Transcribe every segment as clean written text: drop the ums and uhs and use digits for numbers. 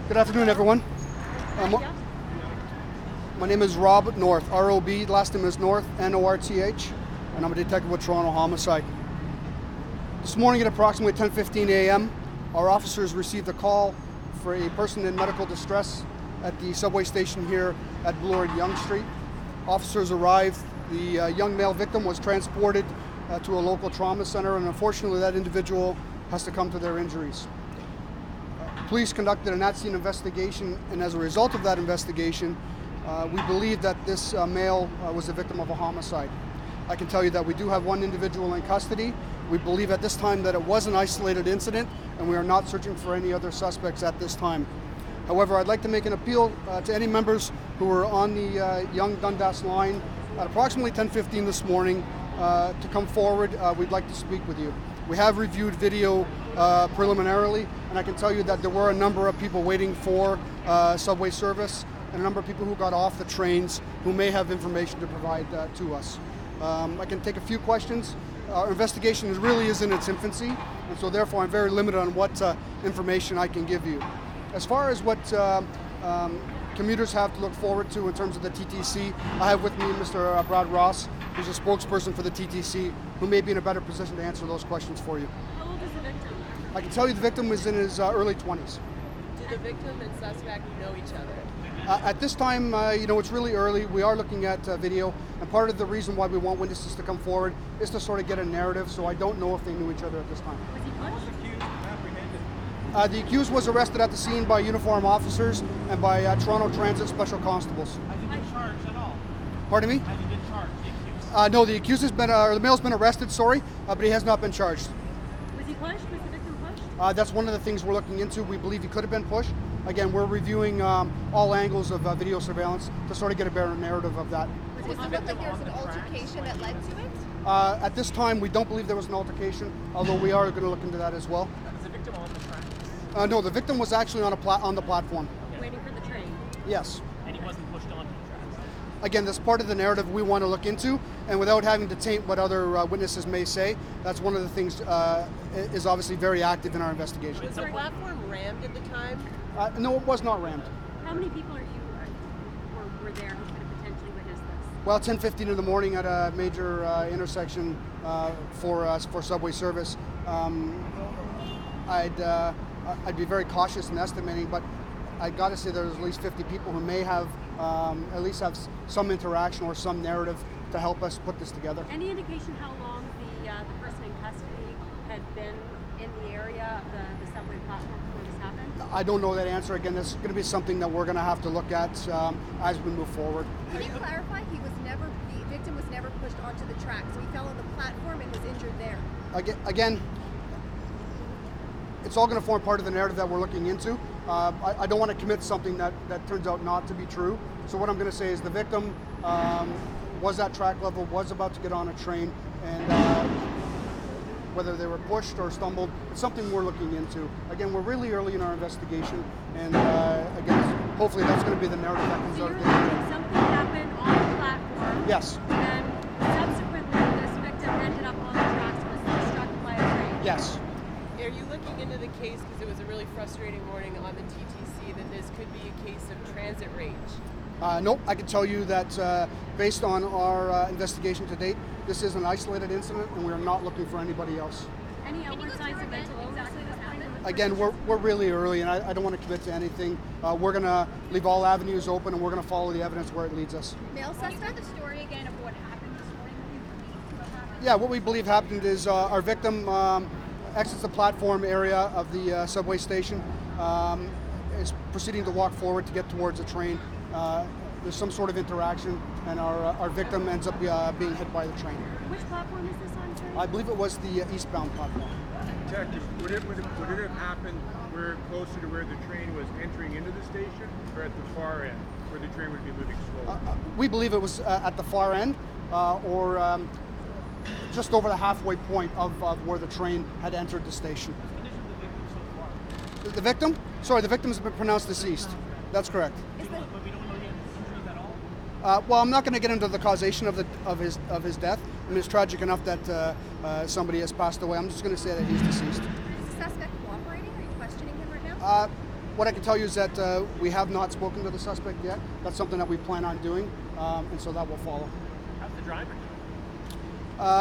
Good afternoon, everyone. My name is Rob North, R-O-B, last name is North, N-O-R-T-H, and I'm a detective with Toronto Homicide. This morning at approximately 10:15 a.m., our officers received a call for a person in medical distress at the subway station here at Bloor and Yonge Street. Officers arrived. The young male victim was transported to a local trauma center, and unfortunately that individual has succumbed to their injuries. Police conducted an at-scene investigation, and as a result of that investigation, we believe that this male was the victim of a homicide. I can tell you that we do have one individual in custody. We believe at this time that it was an isolated incident, and we are not searching for any other suspects at this time. However, I'd like to make an appeal to any members who were on the Yonge-Dundas line at approximately 10:15 this morning to come forward. We'd like to speak with you. We have reviewed video preliminarily, and I can tell you that there were a number of people waiting for subway service and a number of people who got off the trains who may have information to provide to us. I can take a few questions. Our investigation really is in its infancy, and so therefore I'm very limited on what information I can give you. As far as what commuters have to look forward to in terms of the TTC, I have with me Mr. Brad Ross, who's a spokesperson for the TTC, who may be in a better position to answer those questions for you. How old is the victim? I can tell you the victim was in his early 20s. Do the victim and suspect know each other? At this time, it's really early. We are looking at video, and part of the reason why we want witnesses to come forward is to sort of get a narrative, so I don't know if they knew each other at this time. Was he punched? The accused was arrested at the scene by uniformed officers and by Toronto Transit Special Constables. Has he been charged at all? Pardon me? Has he been charged, the accused? No, the accused has been, the male's been arrested, but he has not been charged. Was he pushed? Was the victim pushed? That's one of the things we're looking into. We believe he could have been pushed. Again, we're reviewing all angles of video surveillance to sort of get a better narrative of that. Does it look like there was an altercation that led to it? At this time, we don't believe there was an altercation, although we are going to look into that as well. Is the victim on the track? No, the victim was actually on the platform. Waiting for the train. Yes. And he wasn't pushed onto the tracks? Again, that's part of the narrative we want to look into, and without having to taint what other witnesses may say, that's one of the things is obviously very active in our investigation. Was the platform rammed at the time? No, it was not rammed. How many people were there who could have potentially witnessed this? Well, 10:15 in the morning at a major intersection for subway service. I'd be very cautious in estimating, but I got to say there's at least 50 people who may have at least have some interaction or some narrative to help us put this together. Any indication how long the person in custody had been in the area of the subway platform before this happened? I don't know that answer. Again, this is going to be something that we're going to have to look at as we move forward. Can you clarify? The victim was never pushed onto the track, so he fell on the platform and was injured there. Again, it's all going to form part of the narrative that we're looking into. I don't want to commit something that turns out not to be true. So what I'm going to say is the victim was at track level, was about to get on a train, and whether they were pushed or stumbled, it's something we're looking into. Again, we're really early in our investigation, and again, hopefully that's going to be the narrative that comes So out you're of the alleging something happened on the platform. Yes. And subsequently this victim ended up on the tracks and was struck by a train. Yes. Are you looking into the case because it was a really frustrating morning on the TTC that this could be a case of transit rage? Nope, I can tell you that based on our investigation to date, this is an isolated incident and we are not looking for anybody else. Any outward signs of mental illness that this happened? Again, we're really early and I don't want to commit to anything. We're going to leave all avenues open and we're going to follow the evidence where it leads us. Male Can you suspect? tell the story again of what happened this morning? What happened? Yeah, what we believe happened is our victim exits the platform area of the subway station, is proceeding to walk forward to get towards a train. There's some sort of interaction, and our victim ends up being hit by the train. Which platform is this on, sir? I believe it was the eastbound platform. Detective, would it have happened where closer to where the train was entering into the station, or at the far end, where the train would be moving slowly? We believe it was at the far end, or just over the halfway point of where the train had entered the station. The victim? Sorry, the victim has been pronounced deceased. That's correct. Is the, But we don't know the injuries at all? Well, I'm not going to get into the causation of his death. I mean, it's tragic enough that somebody has passed away. I'm just going to say that he's deceased. is the suspect cooperating? Are you questioning him right now? What I can tell you is that we have not spoken to the suspect yet. That's something that we plan on doing, and so that will follow. How's the driver doing?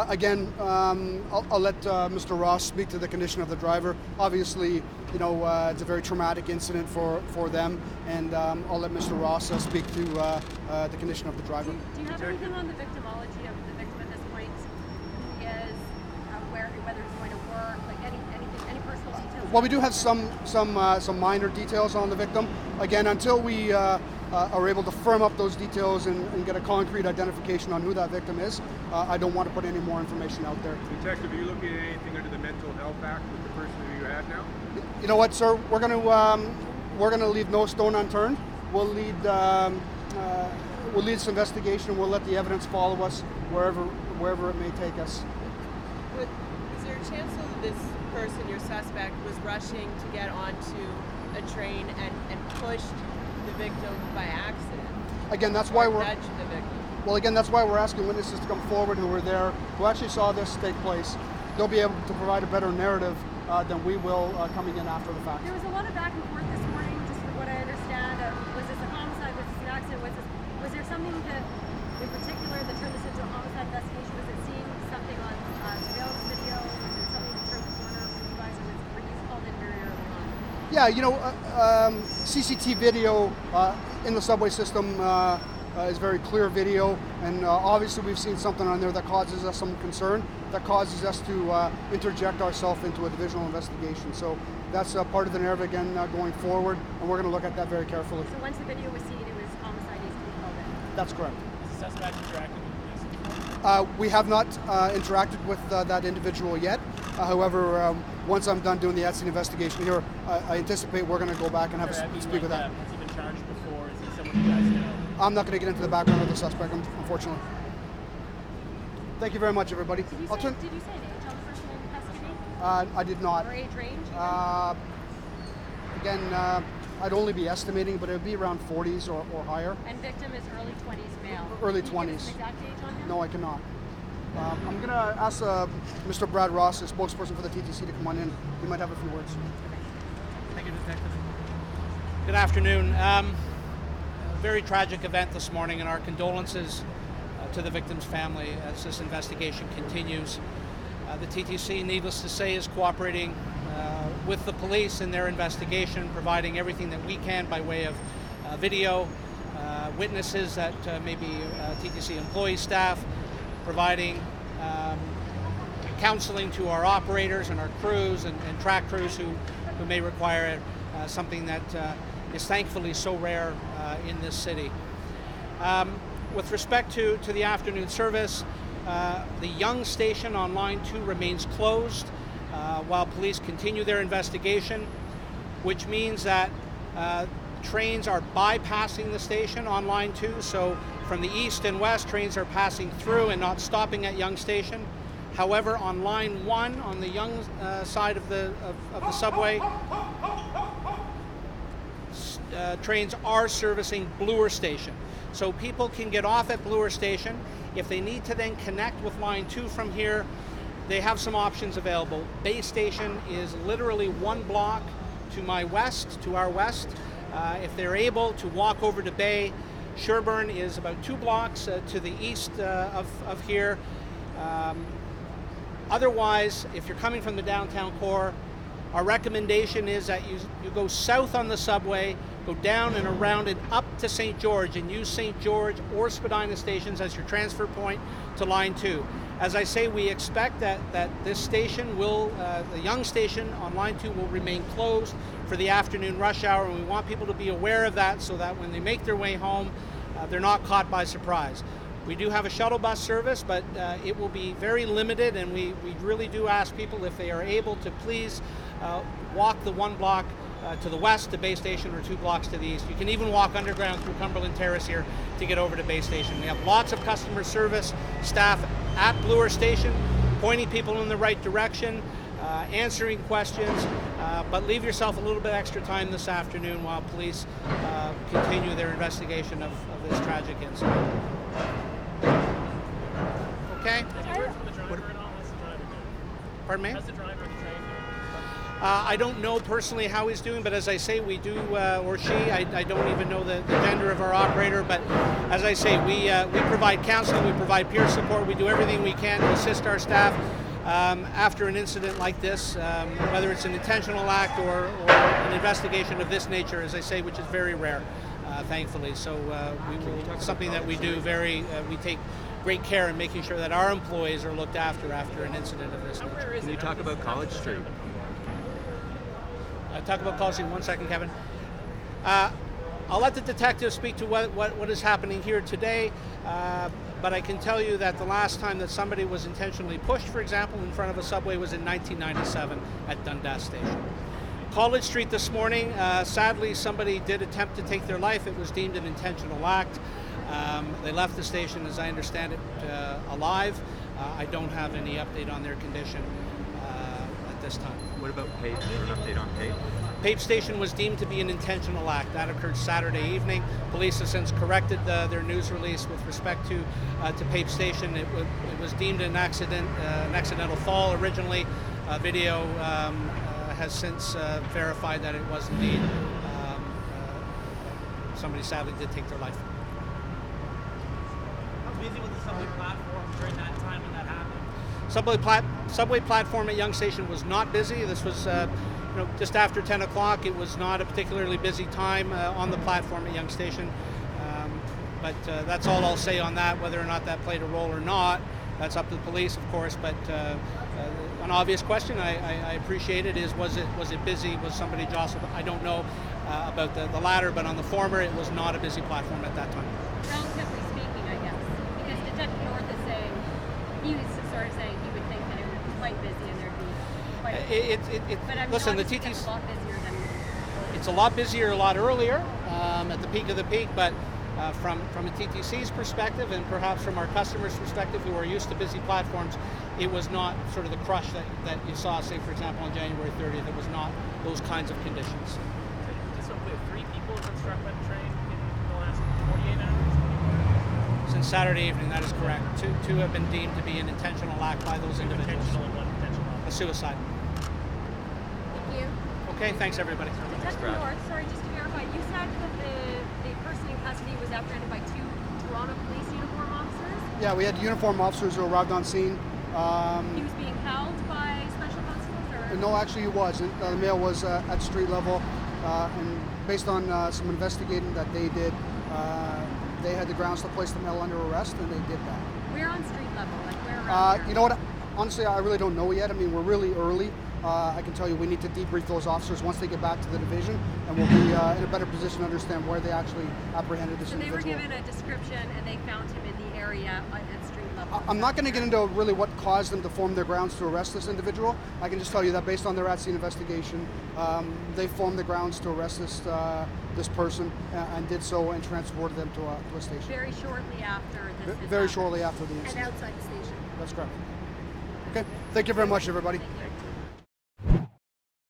Again, I'll let Mr. Ross speak to the condition of the driver. Obviously, you know, it's a very traumatic incident for them, and I'll let Mr. Ross speak to the condition of the driver. Do you have anything on the victimology of the victim at this point? Who he is, whether he's going to work, like any personal details? Well, we do have some minor details on the victim. Again, until we are able to firm up those details and get a concrete identification on who that victim is, I don't want to put any more information out there. Detective, are you looking at anything under the Mental Health Act with the person who you have now? You know what, sir? We're going to leave no stone unturned. We'll lead this investigation. We'll let the evidence follow us wherever it may take us. Is there a chance that this person, your suspect, was rushing to get onto a train and pushed the victim by accident? Again, that's why we're nudged the victim. Well, again, that's why we're asking witnesses to come forward who were there, who actually saw this take place. They'll be able to provide a better narrative than we will coming in after the fact. There was a lot of back and forth this morning, just from what I understand. Was this a homicide? Was this an accident? Was there something that, in particular, that turned this into a homicide investigation? Was it seeing something on surveillance video? Was it something that turned the corner for you guys, or were you called in very early on? Yeah, you know, CCTV video in the subway system is very clear video, and obviously we've seen something on there that causes us some concern, that causes us to interject ourselves into a divisional investigation. So that's part of the narrative again going forward, and we're going to look at that very carefully. So once the video was seen, it was homicide needs to be called in? That's correct. Is the suspect interacting with police? We have not interacted with that individual yet. However, once I'm done doing the at-scene investigation here, I anticipate we're going to go back and have a speak with that. Has he been charged before? Is he someone you guys know? I'm not going to get into the background of the suspect, unfortunately. Thank you very much, everybody. Did you say an age on the person in custody? I did not. Or age range? Again, I'd only be estimating, but it would be around 40s or higher. And victim is early 20s male. Early Can you give us 20s. an exact age on him? No, I cannot. I'm going to ask Mr. Brad Ross, the spokesperson for the TTC, to come on in. He might have a few words. Thank you, Detective. Good afternoon. Very tragic event this morning, and our condolences to the victim's family as this investigation continues. The TTC, needless to say, is cooperating with the police in their investigation, providing everything that we can by way of video, witnesses that may be TTC employee staff, providing counseling to our operators and our crews and track crews who may require it, something that is thankfully so rare in this city. With respect to the afternoon service, the Yonge station on line 2 remains closed while police continue their investigation, which means that trains are bypassing the station on line 2. So from the east and west, trains are passing through and not stopping at Yonge station. However, on line 1, on the Yonge side of the subway, trains are servicing Bloor station. So people can get off at Bloor station. If they need to then connect with line 2 from here, they have some options available. Bay station is literally 1 block to my west, to our west. If they're able to walk over to Bay, Sherbourne is about 2 blocks to the east of here. Otherwise, if you're coming from the downtown core, our recommendation is that you go south on the subway, go down and around and up to St. George, and use St. George or Spadina stations as your transfer point to line 2. As I say, we expect that this station will, the Yonge station on line 2 will remain closed for the afternoon rush hour, and we want people to be aware of that so that when they make their way home, they're not caught by surprise. We do have a shuttle bus service, but it will be very limited, and we really do ask people, if they are able, to please walk the 1 block to the west to Bay Station, or 2 blocks to the east. You can even walk underground through Cumberland Terrace here to get over to Bay Station. We have lots of customer service staff at Bloor Station, pointing people in the right direction, answering questions, but leave yourself a little bit extra time this afternoon while police continue their investigation of this tragic incident. Okay? Have you heard from the driver at all? How's the driver doing? Pardon me? How's the driver of the train I don't know personally how he's doing, but as I say, we do, or she, I don't even know the gender of our operator, but as I say, we provide counseling, we provide peer support, we do everything we can to assist our staff after an incident like this, whether it's an intentional act or an investigation of this nature, as I say, which is very rare, thankfully. So it's something that we do we take great care in making sure that our employees are looked after an incident of this nature. Can you talk about College Street? Talk about College Street, 1 second, Kevin. I'll let the detective speak to what is happening here today, but I can tell you that the last time that somebody was intentionally pushed, for example, in front of a subway was in 1997 at Dundas Station. College Street this morning, sadly somebody did attempt to take their life. It was deemed an intentional act. They left the station, as I understand it, alive. I don't have any update on their condition at this time. What about Pape? Is there an update on Pape? Pape Station was deemed to be an intentional act. That occurred Saturday evening. Police have since corrected their news release with respect to Pape Station. It was deemed an accidental fall originally. Video has since verified that it was indeed somebody sadly did take their life. How busy was the subway platform during that time when that happened? Subway platform at Yonge Station was not busy. This was just after 10 o'clock. It was not a particularly busy time on the platform at Yonge Station. But that's all I'll say on that. Whether or not that played a role or not, that's up to the police, of course. But an obvious question, I appreciate it, is was it busy? Was somebody jostled? I don't know about the latter, but on the former, it was not a busy platform at that time. Relatively speaking, I guess, because Detective North is saying, he was sort of saying he would think that it would be quite busy and there'd be quite but I mean, listen, the obviously TTC, that's a lot busier than it's a lot busier a lot earlier at the peak of the peak, but from a TTC's perspective and perhaps from our customers' perspective who are used to busy platforms, it was not sort of the crush that you saw, say, for example, on January 30th. It was not those kinds of conditions. Just so clear, 3 people have been struck by the train in the last 48 hours? Since Saturday evening, that is correct. Two have been deemed to be an intentional act by those individuals. Intentional and 1 intentional. A suicide. Thank you. Okay, thanks everybody. Detective North, sorry, just to verify, you said that the person in custody was apprehended by 2 Toronto police uniform officers? Yeah, we had uniform officers who arrived on scene. He was being held by special constables, or? No, actually he wasn't. The male was at street level, and based on some investigating that they did, they had the grounds to place the male under arrest, and they did that. We're on street level, like where around here? You know what? Honestly, I really don't know yet. I mean, we're really early. I can tell you we need to debrief those officers once they get back to the division, and we'll be in a better position to understand where they actually apprehended this So they individual. were given a description and they found him in the area at street level. I'm not going to get into really what caused them to form their grounds to arrest this individual. I can just tell you that based on their at-scene investigation, they formed the grounds to arrest this person and did so and transported them to a station. Very shortly after this Very shortly after the And incident. outside the station. That's correct. Okay. Thank you very much, everybody. Thank you.